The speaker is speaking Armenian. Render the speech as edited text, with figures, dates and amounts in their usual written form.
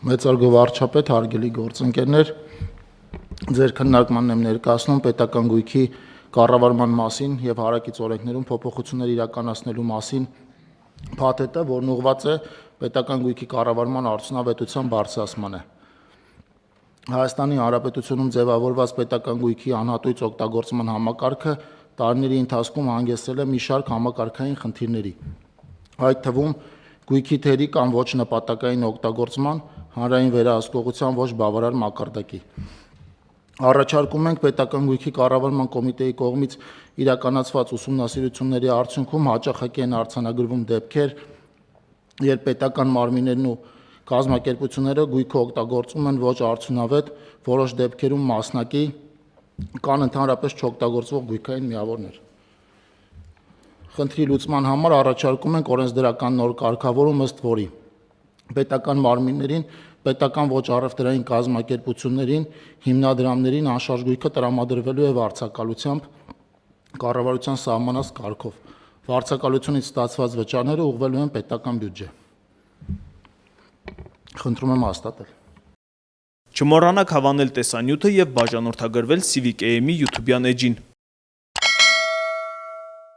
Մեծարգո վարչապետ, հարգելի գործընկերներ, ձեր քննարկմանն եմ ներկայացնում պետական գույքի կառավարման մասին եւ հարակից օրենքներում փոփոխություններ իրականացնելու մասին փաթեթը, որն ուղղված է պետական գույքի կառավարման արդյունավետության բարձրացմանը։ Հայաստանի Հանրապետությունում ձևավորված պետական գույքի անհատույց օգտագործման համակարգը տարիների ընթացքում հանգեցրել է մի շարք համակարգային խնդիրների, այդ թվում գույքի թերի կամ ոչ նպատակային օգտագործման, հանրային վերահսկողության ոչ բավարար մակարդակի։ Առաջարկում ենք պետական գույքի կառավարման կոմիտեի կողմից իրականացված ուսումնասիրությունների արդյունքում հաճախակի են արձանագրվում դեպքեր, երբ պետական մարմիններն ու կազմակերպությունները գույքը օգտագործում են ոչ արդյունավետ, որոշ դեպքերում մասնակի կան ընդհանրապես չօգտագործվող գույքային միավորներ։ Խնդրի լուծման համար առաջարկում ենք օրենսդրական նոր կարգավորում, ըստ որի պետական մարմիններին, պետական ոչ առևտրային կազմակերպություններին, հիմնադրամներին անշարժ գույքը տրամադրվելու է վարձակալությամբ կառավարության սահմանած կարգով։ Վարձակալությունից ստացված վճարները ուղղվելու են պետական բյուջե։ Խնդրում եմ հաստատել։ Չմոռանաք հավանել տեսանյութը եւ բաժանորդագրվել Civic AM-ի YouTube-յան էջին։